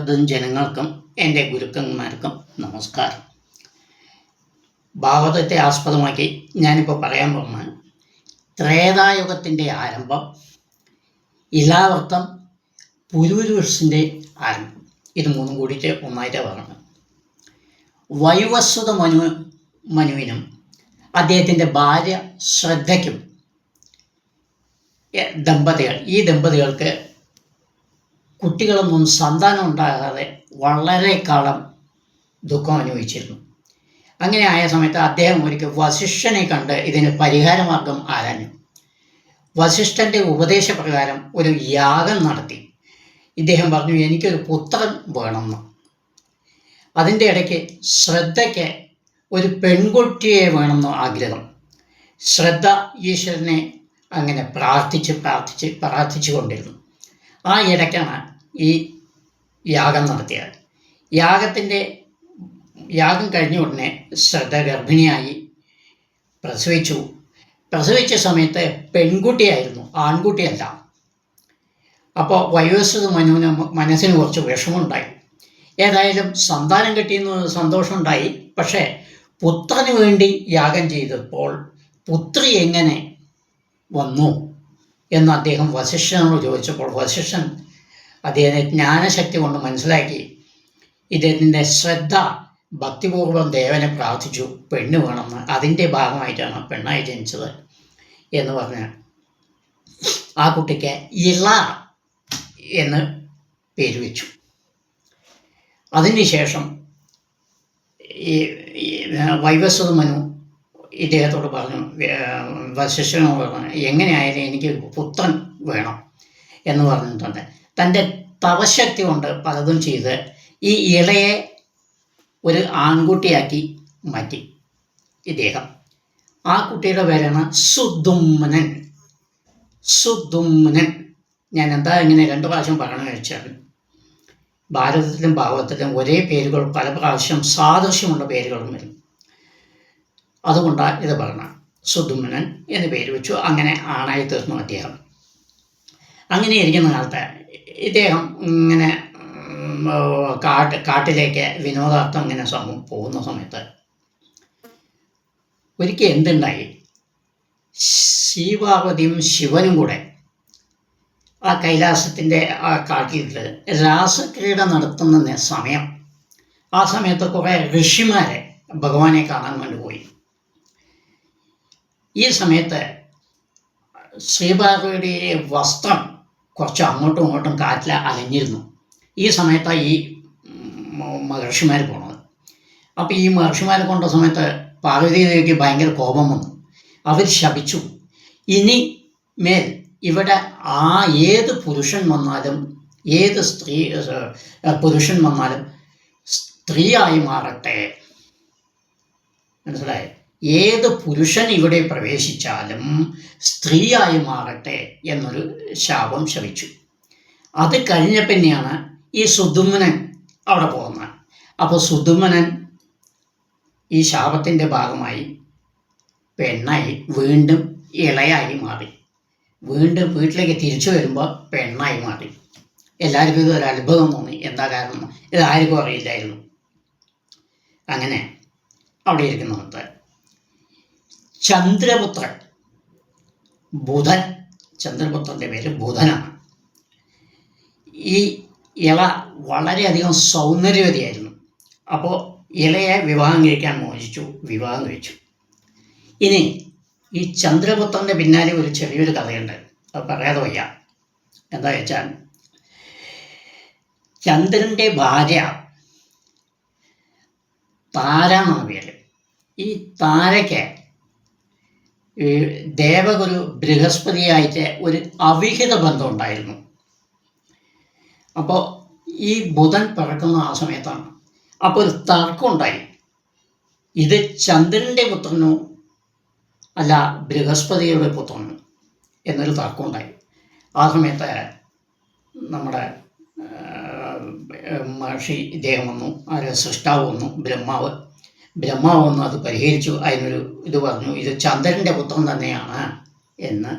ഭാരതം ജനങ്ങൾക്കും എൻ്റെ ഗുരുക്കന്മാർക്കും നമസ്കാരം. ഭാഗവതത്തെ ആസ്പദമാക്കി ഞാനിപ്പോൾ പറയാൻ പോകുന്ന ത്രേതായുഗത്തിൻ്റെ ആരംഭം, ഇലാവർത്തം, പുരൂരുഷൻ്റെ ആരംഭം, ഇത് മൂന്നും കൂടിയിട്ട് ഒന്നായിട്ട് പറയണം. വൈവസ്വത മനുവിനും അദ്ദേഹത്തിൻ്റെ ഭാര്യ ശ്രദ്ധയ്ക്കും ഈ ദമ്പതികൾക്ക് കുട്ടികളൊന്നും സന്താനം ഉണ്ടാകാതെ വളരെ കാലം ദുഃഖം അനുഭവിച്ചിരുന്നു. അങ്ങനെ ആയ സമയത്ത് അദ്ദേഹം ഒരിക്കൽ വസിഷ്ഠനെ കണ്ട് ഇതിന് പരിഹാരമാർഗം ആരാഞ്ഞു. വസിഷ്ഠൻ്റെ ഉപദേശപ്രകാരം ഒരു യാഗം നടത്തി. ഇദ്ദേഹം പറഞ്ഞു, എനിക്കൊരു പുത്രൻ വേണമെന്ന്. അതിൻ്റെ ഇടയ്ക്ക് ശ്രദ്ധയ്ക്ക് ഒരു പെൺകുട്ടിയെ വേണമെന്ന് ആഗ്രഹം. ശ്രദ്ധ ഈശ്വരനെ അങ്ങനെ പ്രാർത്ഥിച്ചു കൊണ്ടിരുന്നു. ആ ഇടയ്ക്കാണ് ഈ യാഗം നടത്തിയത്. യാഗം കഴിഞ്ഞ ഉടനെ ശ്രദ്ധ ഗർഭിണിയായി പ്രസവിച്ച സമയത്ത് പെൺകുട്ടിയായിരുന്നു, ആൺകുട്ടിയല്ല. അപ്പോൾ വൈവസ്വത മനുവിന് മനസ്സിന് കുറച്ച് വിഷമമുണ്ടായി. ഏതായാലും സന്താനം കിട്ടിയെന്ന് സന്തോഷമുണ്ടായി. പക്ഷേ പുത്രന് വേണ്ടി യാഗം ചെയ്തപ്പോൾ പുത്രി എങ്ങനെ വന്നു എന്ന് അദ്ദേഹം വസിഷ്ഠനോട് ചോദിച്ചപ്പോൾ വസിഷ്ഠൻ അദ്ദേഹത്തെ ജ്ഞാനശക്തി കൊണ്ട് മനസ്സിലാക്കി. ഇദ്ദേഹത്തിൻ്റെ ശ്രദ്ധ ഭക്തിപൂർവ്വം ദേവനെ പ്രാർത്ഥിച്ചു, പെണ്ണ് വേണമെന്ന്. അതിൻ്റെ ഭാഗമായിട്ടാണ് പെണ്ണായി ജനിച്ചത് എന്ന് പറഞ്ഞ് ആ കുട്ടിക്ക് ഇള എന്ന് പേര് വെച്ചു. അതിനുശേഷം ഈ വൈവസ്വത മനു ഇദ്ദേഹത്തോട് പറഞ്ഞു, വസിഷ്ഠനോട് പറഞ്ഞു, എങ്ങനെയായാലും എനിക്ക് പുത്രൻ വേണം എന്ന് പറഞ്ഞിട്ടുണ്ട്. തൻ്റെ തപശക്തി കൊണ്ട് പലതും ചെയ്ത് ഈ ഇളയെ ഒരു ആൺകുട്ടിയാക്കി മാറ്റി ഇദ്ദേഹം. ആ കുട്ടിയുടെ പേരാണ് സുദുമ്നൻ. ഞാൻ എന്താ ഇങ്ങനെ 2 പ്രാവശ്യം പറയണമെന്ന് വെച്ചാൽ, ഭാരതത്തിലും ഭാഗവതത്തിലും ഒരേ പേരുകൾ പല പ്രാവശ്യം സാദൃശ്യമുള്ള പേരുകളും വരും. അതുകൊണ്ടാണ് ഇത് പറഞ്ഞത്. സുദുമ്നൻ എന്ന് പേര് വെച്ചു. അങ്ങനെ ആണായി തീർന്നു അദ്ദേഹം. അങ്ങനെ ഇരിക്കുന്ന കാലത്ത് ഇദ്ദേഹം ഇങ്ങനെ കാട്ടിലേക്ക് വിനോദാർത്ഥം ഇങ്ങനെ പോകുന്ന സമയത്ത് ഒരിക്കൽ എന്തുണ്ടായി, ശിവാവതിയും ശിവനും കൂടെ ആ കൈലാസത്തിൻ്റെ ആ കാട്ടിലിട്ട് രാസക്രീഡ നടത്തുന്ന സമയം. ആ സമയത്ത് കുറേ ഋഷിമാരെ ഭഗവാനെ കാണാൻ വേണ്ടി പോയി. ഈ സമയത്ത് ശ്രീപാർവതിയുടെ വസ്ത്രം കുറച്ച് അങ്ങോട്ടും ഇങ്ങോട്ടും കാറ്റിൽ അലഞ്ഞിരുന്നു. ഈ സമയത്താണ് ഈ മഹർഷിമാർ പോണത്. അപ്പോൾ ഈ മഹർഷിമാർ കൊണ്ട സമയത്ത് പാർവതിദേവിക്ക് ഭയങ്കര കോപം വന്നു. അവർ ശപിച്ചു, ഇനി മേൽ ഇവിടെ ഏത് പുരുഷൻ വന്നാലും സ്ത്രീയായി മാറട്ടെ. മനസ്സിലായി? ഏത് പുരുഷൻ ഇവിടെ പ്രവേശിച്ചാലും സ്ത്രീയായി മാറട്ടെ എന്നൊരു ശാപം ശപിച്ചു. അത് കഴിഞ്ഞ പിന്നെയാണ് ഈ സുദുമ്നൻ അവിടെ പോകുന്നത്. അപ്പോൾ സുദുമ്നൻ ഈ ശാപത്തിൻ്റെ ഭാഗമായി പെണ്ണായി വീണ്ടും ഇളയായി മാറി. വീണ്ടും വീട്ടിലേക്ക് തിരിച്ചു വരുമ്പോൾ പെണ്ണായി മാറി. എല്ലാവർക്കും ഇതൊരു അത്ഭുതം തോന്നി. എന്താ കാരണം? ഇത് ആർക്കും അറിയില്ലായിരുന്നു. അങ്ങനെ അവിടെ ഇരിക്കുന്നിടത്ത് ചന്ദ്രപുത്രൻ ബുധൻ, ചന്ദ്രപുത്രൻ്റെ പേര് ബുധനാണ്. ഈ ഇള വളരെയധികം സൗന്ദര്യവതിയായിരുന്നു. അപ്പോൾ ഇളയെ വിവാഹം കഴിക്കാൻ മോഹിച്ചു, വിവാഹം കഴിച്ചു. ഇനി ഈ ചന്ദ്രപുത്രൻ്റെ പിന്നാലെ ഒരു ചെറിയൊരു കഥയുണ്ട്, അത് പറയാതെ വയ്യ. എന്താ വെച്ചാൽ, ചന്ദ്രൻ്റെ ഭാര്യ താര എന്നാണ് പേര്. ഈ താരയ്ക്ക് ദേവഗുരു ബൃഹസ്പതിയായിട്ട് ഒരു അവിഹിത ബന്ധം ഉണ്ടായിരുന്നു. അപ്പോൾ ഈ ബുധൻ പിറക്കുന്ന ആ സമയത്താണ്. അപ്പോൾ ഒരു തർക്കം ഉണ്ടായി, ഇത് ചന്ദ്രൻ്റെ പുത്രനോ അല്ല ബൃഹസ്പതിയുടെ പുത്രനോ എന്നൊരു തർക്കം ഉണ്ടായി. ആ സമയത്ത് നമ്മുടെ മഹർഷി ഇദ്ദേഹം വന്നു, സൃഷ്ടാവ് വന്നു, ബ്രഹ്മാവ് വന്ന് അത് പരിഹരിച്ചു. അതിനൊരു ഇത് പറഞ്ഞു, ഇത് ചന്ദ്രൻ്റെ പുത്രൻ തന്നെയാണ് എന്ന്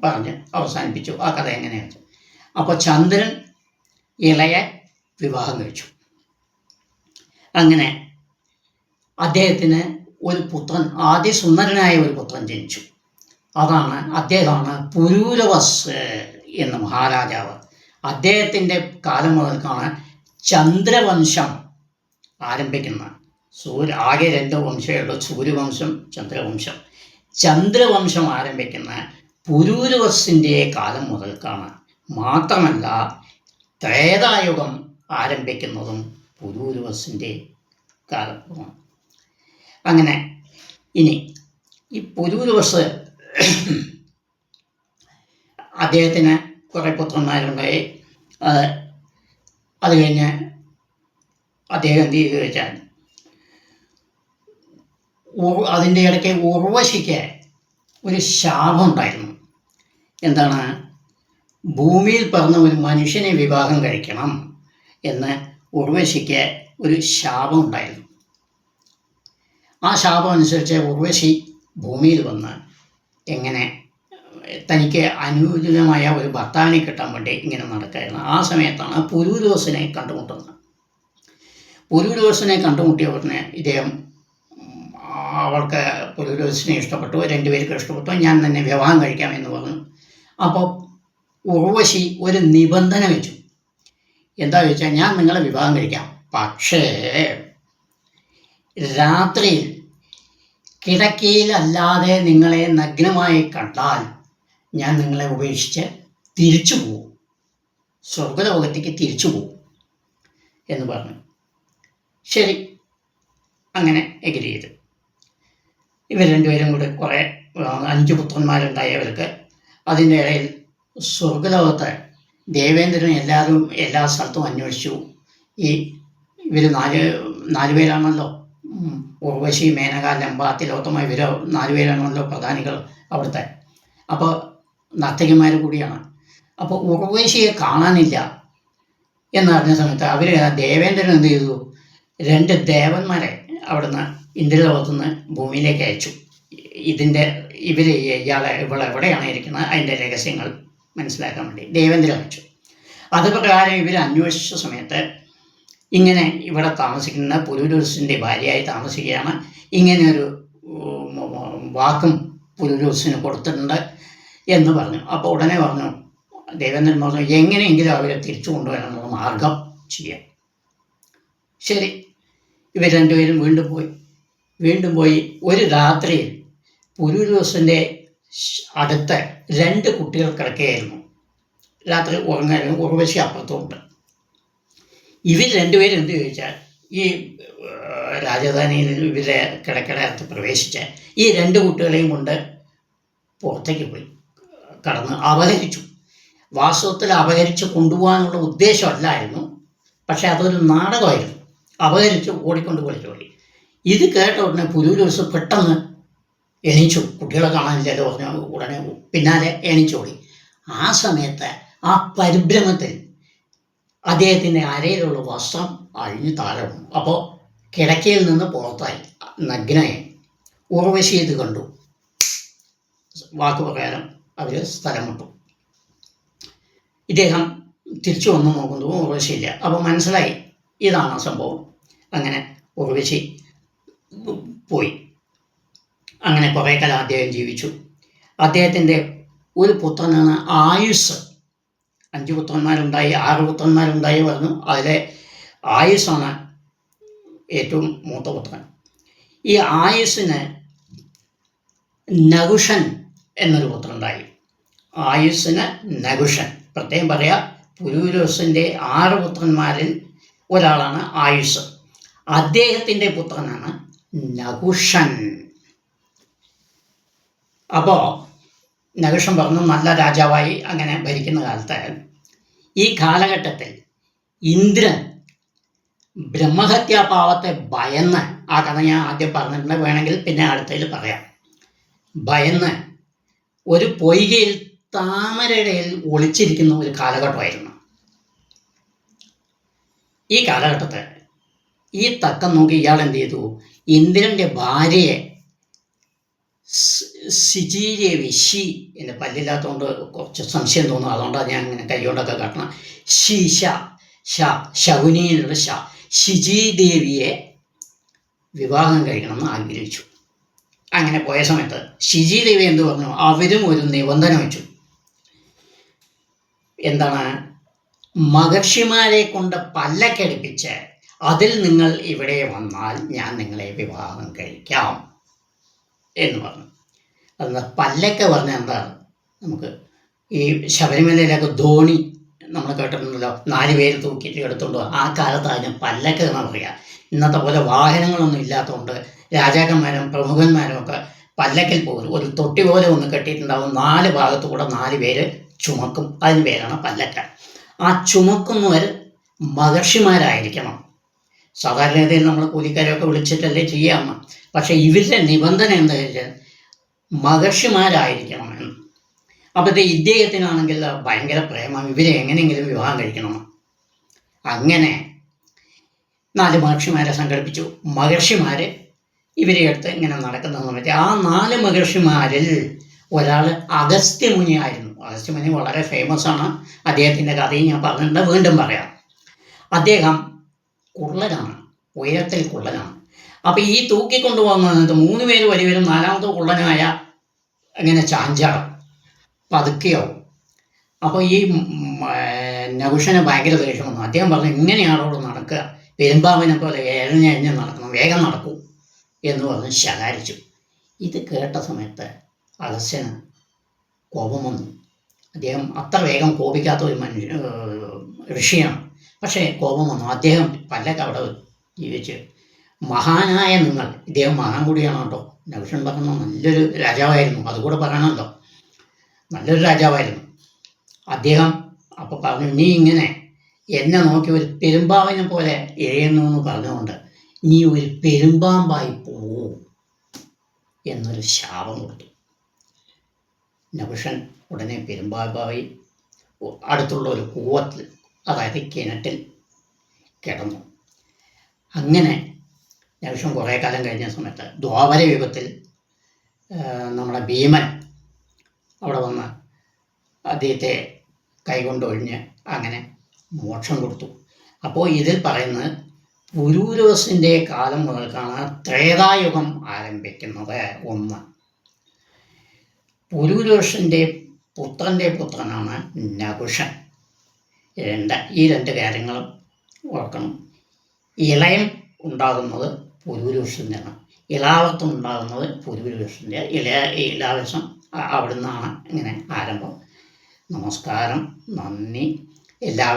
പറഞ്ഞ് അവസാനിപ്പിച്ചു ആ കഥ. എങ്ങനെയാണ്? അപ്പോൾ ചന്ദ്രൻ ഇളയെ വിവാഹം കഴിച്ചു. അങ്ങനെ അദ്ദേഹത്തിന് ഒരു പുത്രൻ, സുന്ദരനായ ഒരു പുത്രൻ ജനിച്ചു. അദ്ദേഹമാണ് പുരൂരവസ് എന്ന മഹാരാജാവ്. അദ്ദേഹത്തിൻ്റെ കാലം മുതൽക്കാണ് ചന്ദ്രവംശം ആരംഭിക്കുന്നത്. ആകെ 2 വംശമേ ഉള്ളൂ, സൂര്യവംശം, ചന്ദ്രവംശം. ചന്ദ്രവംശം ആരംഭിക്കുന്ന പുരൂരവസിൻ്റെ കാലം മുതൽക്കാണ്. മാത്രമല്ല, ത്രേതായുഗം ആരംഭിക്കുന്നതും പുരൂരവസിൻ്റെ കാലത്തുമാണ്. അങ്ങനെ ഇനി ഈ പുരൂരവസ് അദ്ദേഹത്തിന് കുറേ പുത്രന്മാരുണ്ടായി. അത് കഴിഞ്ഞ് അദ്ദേഹം എന്ത് ചെയ്തു വെച്ചാൽ, അതിൻ്റെ ഇടയ്ക്ക് ഉർവശിക്ക് ഒരു ശാപം ഉണ്ടായിരുന്നു. എന്താണ്? ഭൂമിയിൽ പിറന്ന ഒരു മനുഷ്യനെ വിവാഹം കഴിക്കണം എന്ന് ഉർവശിക്ക് ഒരു ശാപം ഉണ്ടായിരുന്നു. ആ ശാപം അനുസരിച്ച് ഉർവശി ഭൂമിയിൽ വന്ന് എങ്ങനെ തനിക്ക് അനുയോജ്യമായ ഒരു ഭർത്താവിനെ കിട്ടാൻ വേണ്ടി ഇങ്ങനെ നടക്കുകയായിരുന്നു. ആ സമയത്താണ് പുരൂരവസിനെ കണ്ടുമുട്ടുന്നത്. പുരൂരവസിനെ കണ്ടുമുട്ടിയ ഉടനെ ഇദ്ദേഹം, അവൾക്ക് പുരൂരവസിനെ ഇഷ്ടപ്പെട്ടു, 2 പേർക്ക് ഇഷ്ടപ്പെട്ടു, ഞാൻ തന്നെ വിവാഹം കഴിക്കാമെന്ന് പറഞ്ഞു. അപ്പോൾ ഉർവശി ഒരു നിബന്ധന വെച്ചു. എന്താ ചോദിച്ചാൽ, ഞാൻ നിങ്ങളെ വിവാഹം കഴിക്കാം, പക്ഷേ രാത്രിയിൽ കിടക്കയിലല്ലാതെ നിങ്ങളെ നഗ്നമായി കണ്ടാൽ ഞാൻ നിങ്ങളെ ഉപേക്ഷിച്ച് തിരിച്ചു പോകും, സ്വർഗലോകത്തേക്ക് തിരിച്ചു പോകും എന്ന് പറഞ്ഞു. ശരി, അങ്ങനെ എഗ്രി ചെയ്തു. ഇവർ 2 പേരും കൂടെ കുറേ 5 പുത്രന്മാരുണ്ടായവർക്ക്. അതിൻ്റെ ഇടയിൽ സ്വർഗലോകത്ത് ദേവേന്ദ്രൻ എല്ലാ സ്ഥലത്തും അന്വേഷിച്ചു. ഇവർ 4 പേരാണല്ലോ, ഉർവശി, മേനക, ലംബ, തിലോത്തമ, ഇവർ 4 പേരാണല്ലോ പ്രധാനികൾ അവിടുത്തെ. അപ്പോൾ നർത്തകിമാർ കൂടിയാണ്. അപ്പോൾ ഉർവശിയെ കാണാനില്ല എന്നറിഞ്ഞ സമയത്ത് അവർ ദേവേന്ദ്രൻ എന്ത് ചെയ്തു, 2 ദേവന്മാരെ അവിടുന്ന് ഇന്ദ്രലോകത്തുനിന്ന് ഭൂമിയിലേക്ക് അയച്ചു. ഇവളെവിടെയാണ് ഇരിക്കുന്നത് അതിൻ്റെ രഹസ്യങ്ങൾ മനസ്സിലാക്കാൻ വേണ്ടി ദേവേന്ദ്രൻ അയച്ചു. അതുപ്രകാരം ഇവർ അന്വേഷിച്ച സമയത്ത് ഇങ്ങനെ ഇവിടെ താമസിക്കുന്ന പുരൂരവസിൻ്റെ ഭാര്യയായി താമസിക്കുകയാണ്. ഇങ്ങനെയൊരു വാക്കും പുരൂരവസിന് കൊടുത്തിട്ടുണ്ട് എന്ന് പറഞ്ഞു. അപ്പോൾ ഉടനെ പറഞ്ഞു, ദേവേന്ദ്രൻ പറഞ്ഞു, എങ്ങനെയെങ്കിലും അവരെ തിരിച്ചു കൊണ്ടുവരാനുള്ള മാർഗം ചെയ്യാം. ശരി, ഇവർ 2 പേരും വീണ്ടും പോയി. ഒരു രാത്രിയിൽ പുരൂരവസിൻ്റെ അടുത്ത് 2 കുട്ടികൾ കിടക്കുകയായിരുന്നു. രാത്രി ഉറങ്ങായിരുന്നു. ഉർവശി അപ്പുറത്തുമുണ്ട്. ഇവർ 2 പേരും എന്ത് ചോദിച്ചാൽ, ഈ രാജധാനിയിൽ ഇവരെ കിടക്കടത്ത് പ്രവേശിച്ച് ഈ 2 കുട്ടികളെയും കൊണ്ട് പുറത്തേക്ക് പോയി കടന്ന് അപഹരിച്ചു. വാസ്തവത്തിൽ അപഹരിച്ച് കൊണ്ടുപോകാനുള്ള ഉദ്ദേശമല്ലായിരുന്നു, പക്ഷെ അതൊരു നാടകമായിരുന്നു. അപഹരിച്ച് ഓടിക്കൊണ്ട് പോയി. ഇത് കേട്ട ഉടനെ പുരൂരവസ് പെട്ടെന്ന് എണീച്ചു. കുട്ടികളെ കാണാനില്ലല്ലോ പറഞ്ഞ ഉടനെ പിന്നാലെ എണീച്ചോടി. ആ സമയത്ത് ആ പരിഭ്രമത്തിൽ അദ്ദേഹത്തിൻ്റെ അരയിലുള്ള വസ്ത്രം അഴിഞ്ഞു താഴെ വന്നു. അപ്പോൾ കിടക്കയിൽ നിന്ന് പുറത്തായി, നഗ്നയായി. ഉർവശി ഇത് കണ്ടു. വാക്കുപ്രകാരം അവർ സ്ഥലം വിട്ടു. ഇദ്ദേഹം തിരിച്ചു വന്ന് നോക്കുന്നു, ഉർവശിയില്ല. അപ്പോൾ മനസ്സിലായി ഇതാണ് സംഭവം. അങ്ങനെ ഉർവശി പോയി. അങ്ങനെ കുറേ കാലം അദ്ദേഹം ജീവിച്ചു. അദ്ദേഹത്തിൻ്റെ ഒരു പുത്രനാണ് ആയുസ്. 5 പുത്രന്മാരുണ്ടായി, 6 പുത്രന്മാരുണ്ടായി പറഞ്ഞു. അതിലെ ആയുസ്സാണ് ഏറ്റവും മൂത്ത പുത്രൻ. ഈ ആയുസ്സിന് നകുഷൻ എന്നൊരു പുത്രനുണ്ടായി. ആയുസ്സിന് നകുഷൻ. പ്രത്യേകം പറയാം, പുരൂരവസിൻ്റെ 6 പുത്രന്മാരിൽ ഒരാളാണ് ആയുസ്. അദ്ദേഹത്തിൻ്റെ പുത്രനാണ് നകുഷൻ. അപ്പോൾ നകുഷൻ പറഞ്ഞു, നല്ല രാജാവായി അങ്ങനെ ഭരിക്കുന്ന കാലത്ത് ഈ കാലഘട്ടത്തിൽ ഇന്ദ്രൻ ബ്രഹ്മഹത്യാപാവത്തെ ഭയന്ന്, ആ കഥ ഞാൻ ആദ്യം പറഞ്ഞിട്ടുണ്ട്, വേണമെങ്കിൽ പിന്നെ അടുത്തതിൽ പറയാം, ഭയന്ന് ഒരു പൊയ്കയിൽ താമരയിടയിൽ ഒളിച്ചിരിക്കുന്ന ഒരു കാലഘട്ടമായിരുന്നു. ഈ കാലഘട്ടത്തിൽ ഈ തക്കം നോക്കി ഇയാൾ എന്ത് ചെയ്തു, ഇന്ദ്രൻ്റെ ഭാര്യയെ സിജീരേവി, ഷി എൻ്റെ പല്ലില്ലാത്തതുകൊണ്ട് കുറച്ച് സംശയം തോന്നും, അതുകൊണ്ടാണ് ഞാൻ ഇങ്ങനെ കൈകൊണ്ടൊക്കെ കാട്ടണം, ശീശ ശകുനിയിലുള്ള ശിചീദേവിയെ വിവാഹം കഴിക്കണമെന്ന് ആഗ്രഹിച്ചു. അങ്ങനെ പോയ സമയത്ത് ശിചീദേവി എന്ത് പറഞ്ഞു? അവരും ഒരു നിബന്ധന വെച്ചു. എന്താണ്? മഹർഷിമാരെ കൊണ്ട് പല്ലക്കടിപ്പിച്ച് അതിൽ നിങ്ങൾ ഇവിടെ വന്നാൽ ഞാൻ നിങ്ങളെ വിവാഹം കഴിക്കാം എന്ന് പറഞ്ഞു. അത് പല്ലക്ക പറഞ്ഞാൽ എന്താണ്? നമുക്ക് ഈ ശബരിമലയിലൊക്കെ ധോണി നമ്മൾ കേട്ടിട്ടുണ്ടല്ലോ, 4 പേര് തൂക്കിയിട്ട് എടുത്തുകൊണ്ട് ആ കാലത്ത് അതിന് പല്ലക്ക എന്നാണ് പറയുക. ഇന്നത്തെ പോലെ വാഹനങ്ങളൊന്നും ഇല്ലാത്തതുകൊണ്ട് രാജാക്കന്മാരും പ്രമുഖന്മാരും ഒക്കെ പല്ലക്കിൽ പോകും. ഒരു തൊട്ടി പോലെ ഒന്ന് കെട്ടിയിട്ടുണ്ടാവും, 4 ഭാഗത്തു കൂടെ 4 പേര് ചുമക്കും. അതിന് പേരാണ് പല്ലക്ക. ആ ചുമക്കുന്നവർ മഹർഷിമാരായിരിക്കണം. സാധാരണഗതിയിൽ നമ്മൾ കൂലിക്കാരെയൊക്കെ വിളിച്ചിട്ടല്ലേ ചെയ്യാമെന്ന്. പക്ഷേ ഇവരുടെ നിബന്ധന എന്താ വെച്ചാൽ മഹർഷിമാരായിരിക്കണമെന്ന്. അപ്പോഴത്തെ ഇദ്ദേഹത്തിനാണെങ്കിൽ ഭയങ്കര പ്രേമം, ഇവരെ എങ്ങനെയെങ്കിലും വിവാഹം കഴിക്കണം. അങ്ങനെ 4 മഹർഷിമാരെ സംഘടിപ്പിച്ചു. മഹർഷിമാർ ഇവരെ അടുത്ത് ഇങ്ങനെ നടക്കുന്ന സമയത്ത് ആ 4 മഹർഷിമാരിൽ ഒരാൾ അഗസ്ത്യമുനി ആയിരുന്നു. അഗസ്ത്യമുനി വളരെ ഫേമസ് ആണ്. അദ്ദേഹത്തിൻ്റെ കഥയും ഞാൻ പറഞ്ഞിട്ടുണ്ട്, വീണ്ടും പറയാം. അദ്ദേഹം കുള്ളനാണ്, ഉയരത്തിൽ കുള്ളനാണ്. അപ്പോൾ ഈ തൂക്കിക്കൊണ്ടുപോകുന്നത് 3 പേര് വലിയവരും 4ാമത്തെ കുള്ളനായ ഇങ്ങനെ ചാഞ്ചാടും, പതുക്കെയാവും. അപ്പോൾ ഈ നഹുഷന് ഭയങ്കര ദേഷ്യം വന്നു. അദ്ദേഹം പറഞ്ഞു, ഇങ്ങനെയാണോ നടക്കുക? പെരുമ്പാവിനെ പോലെ എഴഞ്ഞെഴഞ്ഞ് നടക്കണം, വേഗം നടക്കൂ എന്ന് പറഞ്ഞ് ശകാരിച്ചു. ഇത് കേട്ട സമയത്ത് അഗസ്ത്യന് കോപം വന്നു. അദ്ദേഹം അത്ര വേഗം കോപിക്കാത്ത ഒരു ഋഷിയാണ്. പക്ഷേ കോപം വന്നു. അദ്ദേഹം പല്ലക്ക് അവിടെ ജീവിച്ച്, മഹാനായ നിങ്ങൾ, ഇദ്ദേഹം മഹാൻ കൂടിയാണ് കേട്ടോ. നഹുഷൻ പറഞ്ഞ നല്ലൊരു രാജാവായിരുന്നു, അതുകൂടെ പറയണമല്ലോ, നല്ലൊരു രാജാവായിരുന്നു അദ്ദേഹം. അപ്പോൾ പറഞ്ഞു, നീ ഇങ്ങനെ എന്നെ നോക്കി ഒരു പെരുമ്പാവിനെ പോലെ എഴയുന്നു എന്ന് പറഞ്ഞുകൊണ്ട് നീ ഒരു പെരുമ്പാമ്പായി പോവൂ എന്നൊരു ശാപം കൊടുത്തു. നഹുഷൻ ഉടനെ പെരുമ്പാമ്പായി അടുത്തുള്ള ഒരു കൂവത്തിൽ, അതായത് കിണറ്റിൽ കിടന്നു. അങ്ങനെ നഹുഷൻ കുറേ കാലം കഴിഞ്ഞ സമയത്ത് ദ്വാപര യുഗത്തിൽ നമ്മുടെ ഭീമൻ അവിടെ വന്ന് അദ്ദേഹത്തെ കൈകൊണ്ടൊഴിഞ്ഞ് അങ്ങനെ മോക്ഷം കൊടുത്തു. അപ്പോൾ ഇതിൽ പറയുന്നത് പുരൂരവസിൻ്റെ കാലം മുതൽക്കാണ് ത്രേതായുഗം ആരംഭിക്കുന്നത്. 1, പുരൂരവസിൻ്റെ പുത്രൻ്റെ പുത്രനാണ് നഹുഷൻ. 2, ഈ 2 കാര്യങ്ങളും ഓർക്കണം. ഇളയം ഉണ്ടാകുന്നത് പുരൂരവസിൻ്റെയാണ്, ഇളാവർത്തം ഉണ്ടാകുന്നത് പുരൂരവസിൻ്റെ. ഇളാവസം അവിടെ നിന്നാണ് ഇങ്ങനെ ആരംഭം. നമസ്കാരം, നന്ദി. എല്ലാവരും